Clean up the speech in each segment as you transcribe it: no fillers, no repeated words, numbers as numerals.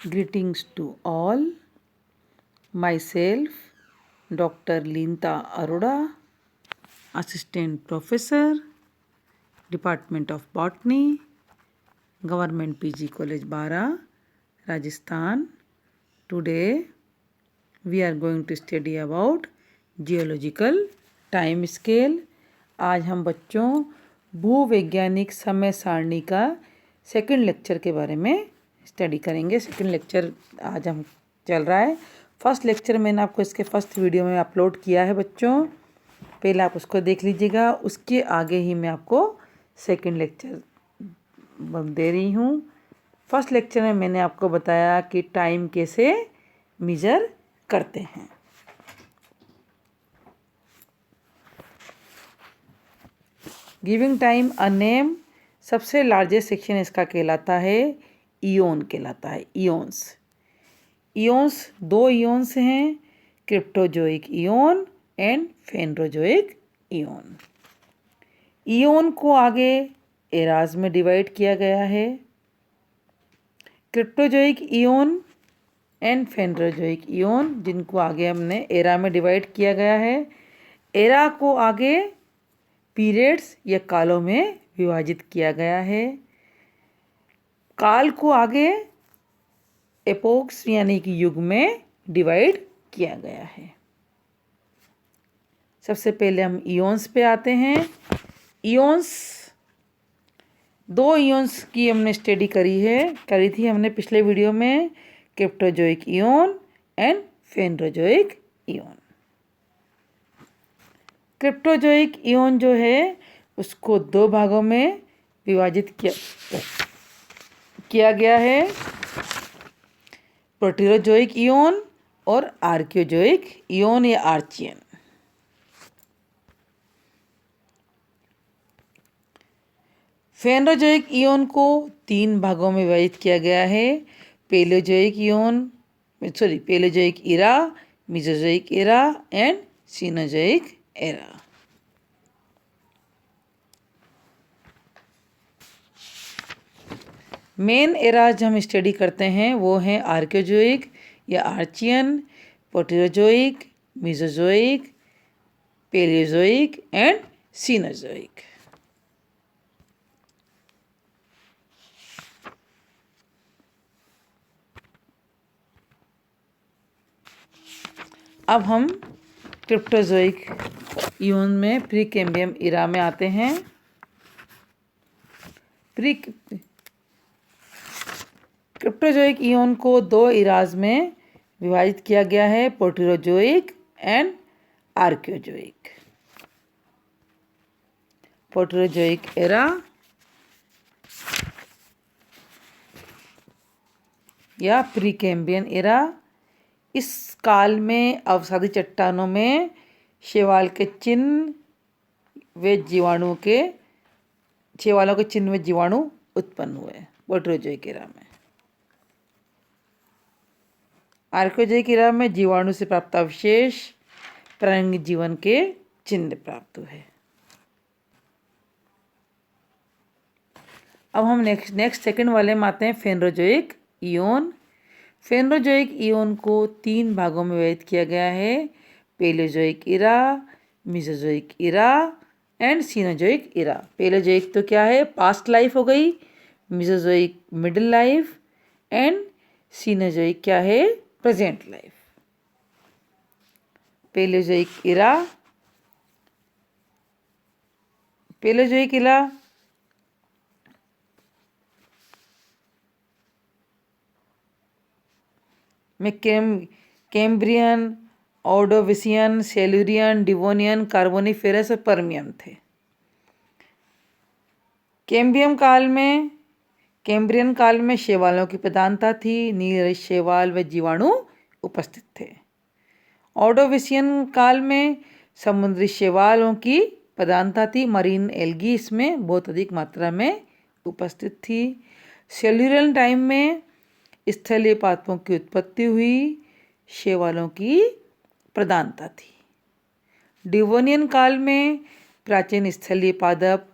Greetings to all. Myself, Dr. Linta Arora, Assistant Professor, Department of Botany, Government PG College Bara, Rajasthan. Today, we are going to study about geological time scale. आज हम बच्चों भूवैज्ञानिक समय सारणी का second lecture के बारे में स्टडी करेंगे। सेकंड लेक्चर आज हम चल रहा है। फर्स्ट लेक्चर मैंने आपको इसके फर्स्ट वीडियो में अपलोड किया है बच्चों, पहले आप उसको देख लीजिएगा। उसके आगे ही मैं आपको सेकंड लेक्चर दे रही हूँ। फर्स्ट लेक्चर में मैंने आपको बताया कि टाइम कैसे मेजर करते हैं। गिविंग टाइम अ नेम, सबसे लार्जेस्ट सेक्शन इसका कहलाता है इयोन कहलाता है। इयोन्स दो इयोन्स हैं, क्रिप्टोजोइक इयोन एंड फेनरोजोइक इयोन। इयोन को आगे एराज में डिवाइड किया गया है। क्रिप्टोजोइक इयोन एंड फेनरोजोइक इयोन जिनको आगे हमने एरा में डिवाइड किया गया है। एरा को आगे पीरियड्स या कालों में विभाजित किया गया है। काल को आगे एपोक्स यानी कि युग में डिवाइड किया गया है। सबसे पहले हम इयोन्स पे आते हैं। इयोन्स, दो इयोन्स की हमने स्टडी करी थी हमने पिछले वीडियो में, क्रिप्टोजोइक इयोन एंड फेनरोजोइक इयोन। क्रिप्टोजोइक इयोन जो है उसको दो भागों में विभाजित किया गया है, प्रोटीरोजोइक इयोन और आर्कियोजोइक इयोन या आर्चियन। फेनरोजोइक इयोन को तीन भागों में विभाजित किया गया है, Paleozoic era, Mesozoic era and Cenozoic era. Main eras हम स्टडी करते हैं वो हैं आर्कियोजोइक या Archean, Proterozoic, Mesozoic, Paleozoic and Cenozoic. अब हम क्रिप्टोजोइक इयोन में प्री कैम्बियम इरा में आते हैं। क्रिप्टोजोइक इयोन को दो इराज में विभाजित किया गया है, प्रोटीरोजोइक एंड आर्कियोजोइक। प्रोटीरोजोइक एरा या प्री कैम्बियन एरा, इस काल में अवसादी चट्टानों में शैवाल के चिन्ह व जीवाणु के शैवालों के चिन्ह व जीवाणु उत्पन्न हुए प्रोटीरोजोइक एरा में। आर्कियोजोइक एरा में जीवाणु से प्राप्त अवशेष प्रारंभिक जीवन के चिन्ह प्राप्त हुए। अब हम नेक्स्ट सेकंड वाले में आते हैं, फेनरोजोइक इयोन। फेनरोजोइक इयोन को तीन भागों में विभाजित किया गया है, Paleozoic era, Mesozoic era and Cenozoic Ira. Palaeozoic तो क्या है, पास्ट लाइफ हो गई, Mesozoic middle life and Cenozoic क्या है, प्रेजेंट लाइफ। पेलोजोइक इरा में कैम्ब्रियन, ऑर्डोविसियन, सेल्यूरियन, डिवोनियन, कार्बोनिफेरस और पर्मियन थे। कैम्ब्रियन काल में शैवालों की प्रधानता थी, नील शैवाल व जीवाणु उपस्थित थे। ऑर्डोविसियन काल में समुद्री शैवालों की प्रधानता थी, मरीन एल्गी इसमें बहुत अधिक मात्रा में उपस्थित थी। सेल्यूरियन टाइम में स्थलीय पादपों की उत्पत्ति हुई, शैवालों की प्रधानता थी। डिवोनियन काल में प्राचीन स्थलीय पादप,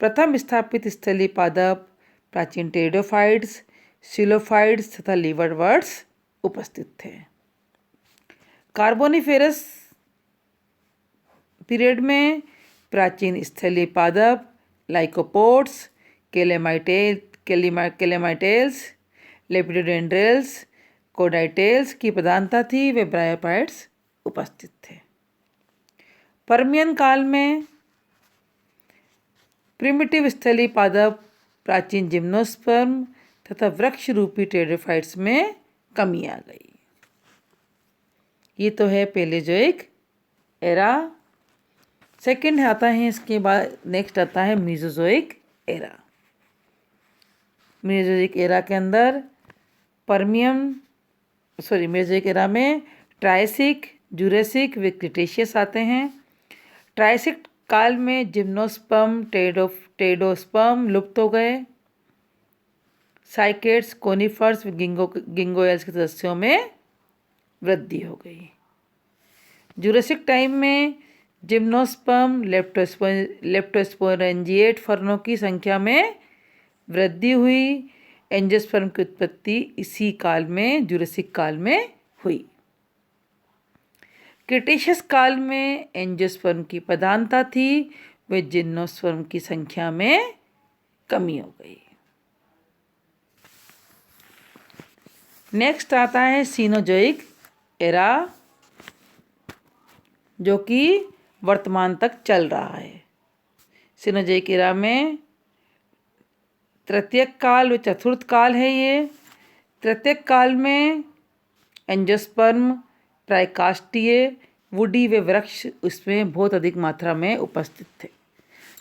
प्रथम स्थापित स्थलीय पादप, प्राचीन टेरिडोफाइट्स, सिलोफाइड्स तथा लिवरवर्ट्स उपस्थित थे। कार्बोनिफेरस पीरियड में प्राचीन स्थलीय पादप लाइकोपोड्स, केलेमाइटेल्स, लेपिडोडेंड्रल्स, कोडाइटेल्स की प्रधानता थी, वे ब्रायोफाइट्स उपस्थित थे। पर्मियन काल में प्रिमिटिव स्थलीय पादप, प्राचीन जिम्नोस्पर्म तथा वृक्ष रूपी टेरिडोफाइट्स में कमी आ गई। ये तो है पेलेजोइक एरा। सेकंड आता है, इसके बाद नेक्स्ट आता है मीजोजोइक एरा। मीजोजोइक एरा के अंदर मीजोजोइक एरा में ट्रायसिक, जुरेसिक व क्रिटेशियस आते हैं। ट्रायसिक काल में जिम्नोस्पर्म, टेरिडोस्पर्म लुप्त हो गए। साइकेड्स, कोनिफर्स व गिंगोयल्स के सदस्यों में वृद्धि हो गई। जुरेसिक टाइम में जिम्नोस्पर्म, लेप्टोस्पोरेंजिएट फर्नों की संख्या में वृद्धि हुई। एंजियोस्पर्म की उत्पत्ति इसी काल में, जुरेसिक काल में हुई। क्रिटेशियस काल में एंजियोस्पर्म की प्रधानता थी, व जिम्नोस्पर्म की संख्या में कमी हो गई। नेक्स्ट आता है सीनोजोइक एरा, जो कि वर्तमान तक चल रहा है। सीनोजोइक एरा में तृतीयक काल व चतुर्थ काल है। ये तृतीयक काल में एंजियोस्पर्म, ट्राइकास्टिए, वुडी व वृक्ष उसमें बहुत अधिक मात्रा में उपस्थित थे।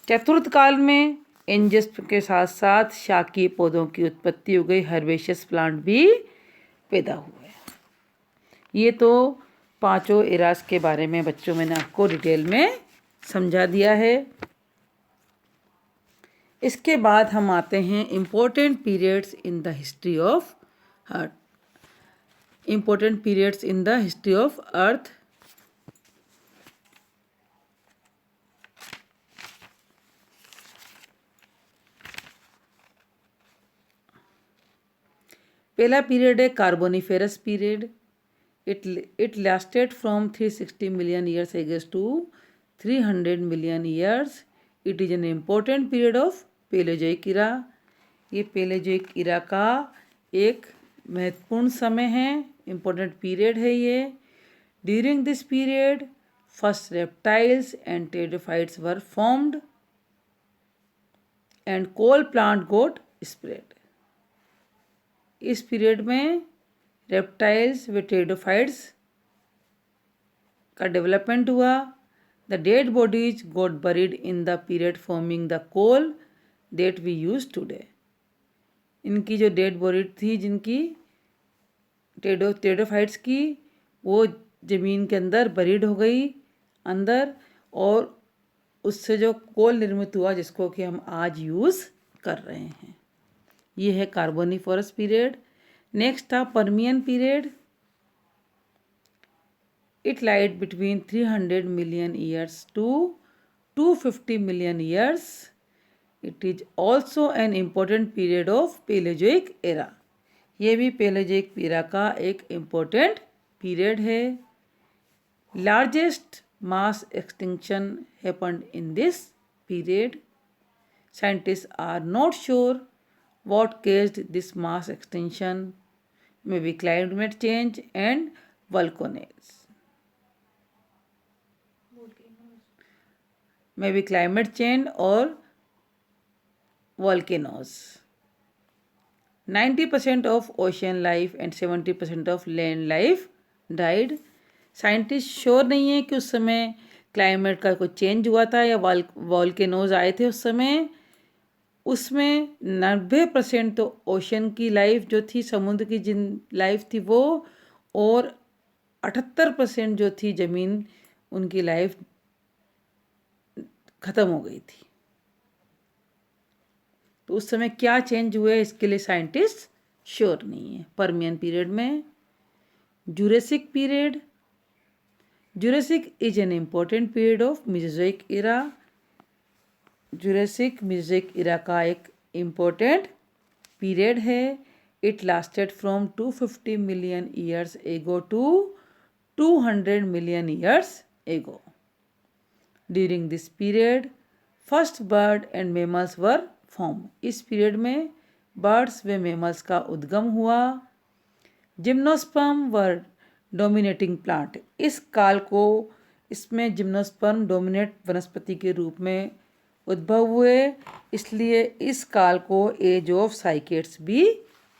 चतुर्थ काल में एंजियोस्पर्म के साथ साथ शाकीय पौधों की उत्पत्ति हो गई, हर्बेशियस प्लांट भी पैदा हुए। ये तो पांचों एरास के बारे में बच्चों मैंने आपको डिटेल में समझा दिया है। इसके बाद हम आते हैं important periods in the history of earth. Important periods in the history of earth. पहला पीरियड है Carboniferous period. It lasted from 360 million years ago to 300 million years. It is an important period of Paleozoic era. ये Paleozoic era का एक महत्वपूर्ण समय है, important period है ये। During this period, first reptiles and pteridophytes were formed and coal plant got spread. इस period में रेप्टाइल्स व टेरिडोफाइट्स का डेवलपमेंट हुआ। The dead bodies got buried in the period forming the coal that we use today. इनकी जो dead body थी, जिनकी pteridophytes की, वो ज़मीन के अंदर बरीड हो गई अंदर, और उससे जो कोल निर्मित हुआ जिसको कि हम आज यूज़ कर रहे हैं। ये है कार्बोनिफेरस पीरियड। नेक्स्ट था Permian period. It lied between 300 million years to 250 million years. It is also an important period of Paleozoic era. ये भी पेलेजोइक एरा का एक इम्पोर्टेंट पीरियड है। Largest mass extinction happened in this period. Scientists are not sure what caused this mass extinction, maybe climate change and volcanoes. Maybe climate change or volcanoes. 90% of ocean life and 70% of land life died. Scientist sure नहीं है कि उस समय climate का कोई change हुआ था या वॉल्केनोज आए थे उस समय। उसमें 90% तो ओशन की लाइफ जो थी, समुद्र की जिन लाइफ थी वो, और 78% जो थी ज़मीन, उनकी लाइफ ख़त्म हो गई थी। तो उस समय क्या चेंज हुए इसके लिए साइंटिस्ट श्योर नहीं है। पर्मियन पीरियड में Jurassic period. Jurassic is an important period of Mesozoic era. Jurassic Mesozoic era का एक इम्पोर्टेंट पीरियड है। It lasted from 250 million years ago to 200 million years ago. During this period, first bird and mammals were formed. इस period में birds व mammals का उद्गम हुआ. Gymnosperm वर dominating plant. इस काल को इसमें जिम्नोस्पर्म डोमिनेट वनस्पति के रूप में उद्भव हुए, इसलिए इस काल को एज ऑफ साइकेड्स भी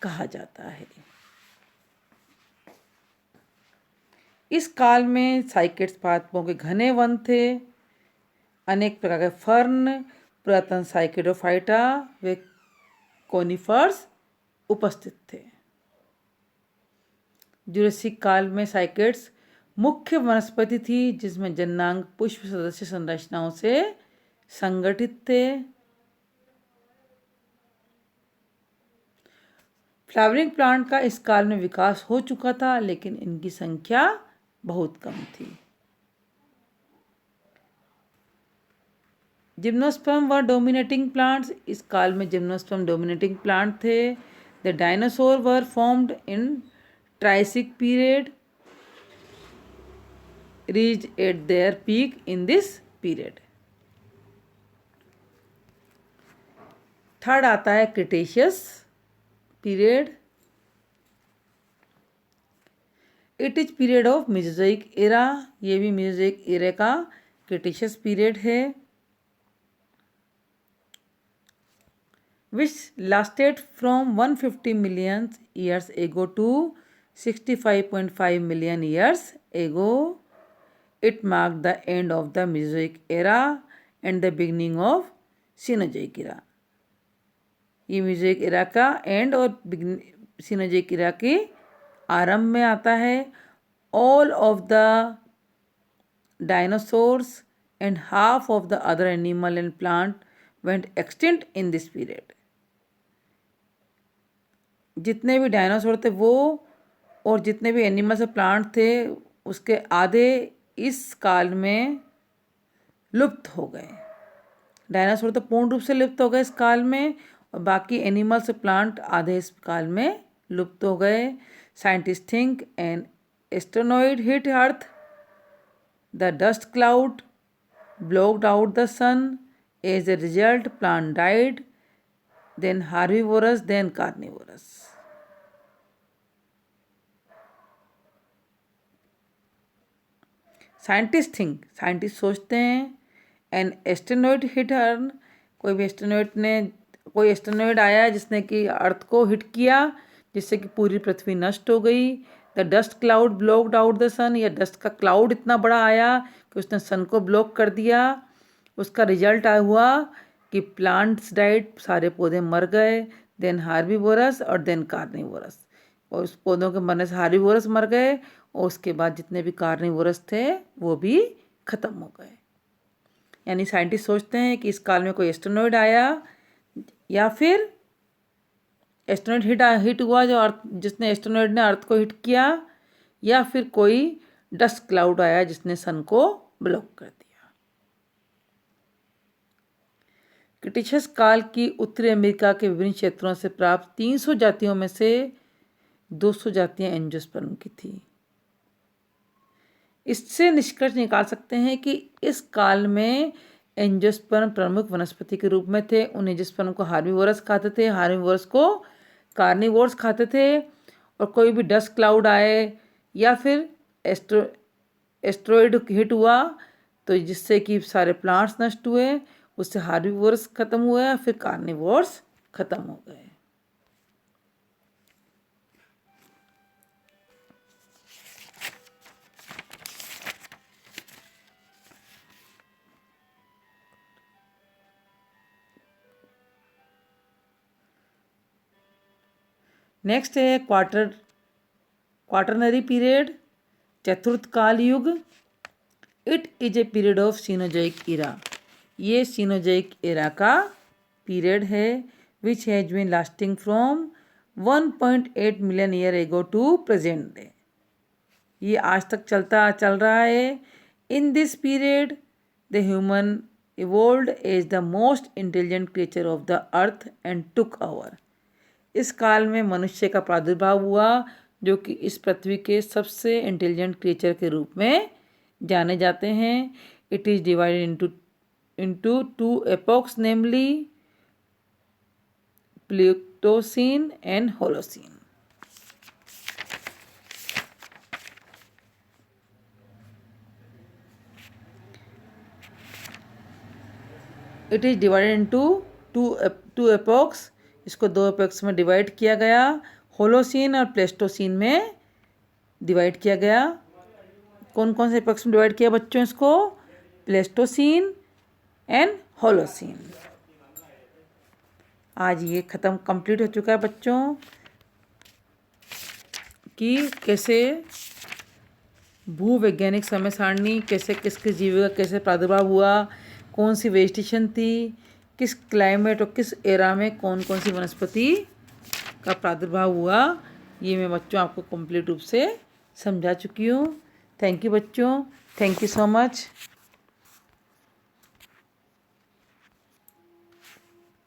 कहा जाता है. इस काल में साइकेड्स पादपों के घने वन थे. अनेक प्रकार के फर्न, पुरातन साइकेडोफाइटा व कोनिफर्स उपस्थित थे. जुरासिक काल में साइकेड्स मुख्य वनस्पति थी जिसमें जन्नांग पुष्प सदस्य संरचनाओं से संगठित थे. फ्लावरिंग प्लांट का इस काल में विकास हो चुका था, लेकिन इनकी संख्या बहुत कम थी. जिम्नोस्पर्म वर डोमिनेटिंग प्लांट्स. इस काल में जिम्नोस्पर्म डोमिनेटिंग प्लांट थे. The dinosaur were formed in Triassic period, reached at their peak in this period. Third आता है Cretaceous period. It is period of Mesozoic era. ये भी मेसोजोइक एरा का Cretaceous period है, which lasted from 150 million years ago to 65.5 million years ago. It marked the end of the Mesozoic era and the beginning of Cenozoic era. ये Mesozoic era का and और Cenozoic era के आरंभ में आता है. All of the dinosaurs and half of the other animal and plant went extinct in this period. जितने भी डायनासोर थे वो और जितने भी एनिमल्स और प्लांट थे उसके आधे इस काल में लुप्त हो गए. डायनासोर तो पूर्ण रूप से लुप्त हो गए इस काल में, और बाकी एनिमल्स प्लांट आधे इस काल में लुप्त हो गए. Scientist think an asteroid hit Earth, the dust cloud blocked out the sun, as a result plant died, then herbivorous then carnivorous. Scientist सोचते हैं एन एस्टेरॉयड हिट अर्थ, कोई एस्टेरॉयड आया जिसने कि अर्थ को हिट किया, जिससे कि पूरी पृथ्वी नष्ट हो गई. The dust cloud blocked out the sun. या डस्ट का क्लाउड इतना बड़ा आया कि उसने सन को ब्लॉक कर दिया. उसका रिजल्ट हुआ कि प्लांट्स डाइड, सारे पौधे मर गए. देन हार्बीवोरस और देन कार्निवोरस. और उस पौधों के मरने से हार्बीवोरस मर गए और उसके बाद जितने भी कार्निवोरस थे वो भी खत्म हो गए. यानी साइंटिस्ट सोचते हैं कि इस काल में कोई एस्टेरॉयड आया या फिर एस्टेरॉयड हिट हुआ जिसने एस्टेरॉयड ने अर्थ को हिट किया, या फिर कोई डस्ट क्लाउड आया जिसने सन को ब्लॉक कर दिया. क्रिटेशियस काल की उत्तरी अमेरिका के विभिन्न क्षेत्रों से प्राप्त 300 जातियों में से 200 जातियां एंजियोस्पर्म की थी. इससे निष्कर्ष निकाल सकते हैं कि इस काल में एंजियोस्पर्म प्रमुख वनस्पति के रूप में थे. उन एंजियोस्पर्म को हार्बीवोरस खाते थे, हार्बीवोरस को कार्निवोरस खाते थे. और कोई भी डस्ट क्लाउड आए या फिर एस्टेरॉयड हिट हुआ तो जिससे कि सारे प्लांट्स नष्ट हुए, उससे हार्बीवोरस खत्म हुआ, फिर कार्निवोरस खत्म हो गए. नेक्स्ट है क्वाटरनरी पीरियड, चतुर्थ काल युग. It is a period of Cenozoic era. ये सीनोजोइक इरा का पीरियड है which has been lasting from 1.8 million year ago to present day. ये आज तक चल रहा है. In this period the human evolved as the most intelligent creature of the earth and took over. इस काल में मनुष्य का प्रादुर्भाव हुआ, जो कि इस पृथ्वी के सबसे इंटेलिजेंट क्रिएचर के रूप में जाने जाते हैं। It is divided into two epochs, namely Pleistocene and Holocene. It is divided into two epochs. इसको दो epochs में डिवाइड किया गया, होलोसीन और प्लेस्टोसीन में डिवाइड किया गया। कौन कौन से epochs में डिवाइड किया बच्चों इसको? Pleistocene and Holocene. आज ये कंप्लीट हो चुका है बच्चों कि कैसे भूवैज्ञानिक समय सारणी, कैसे किसके जीव का कैसे प्रादुर्भाव हुआ, कौन सी वेजिटेशन थी, किस क्लाइमेट और किस एरा में कौन कौन सी वनस्पति का प्रादुर्भाव हुआ, ये मैं बच्चों आपको कंप्लीट रूप से समझा चुकी हूँ। थैंक यू बच्चों, थैंक यू सो मच।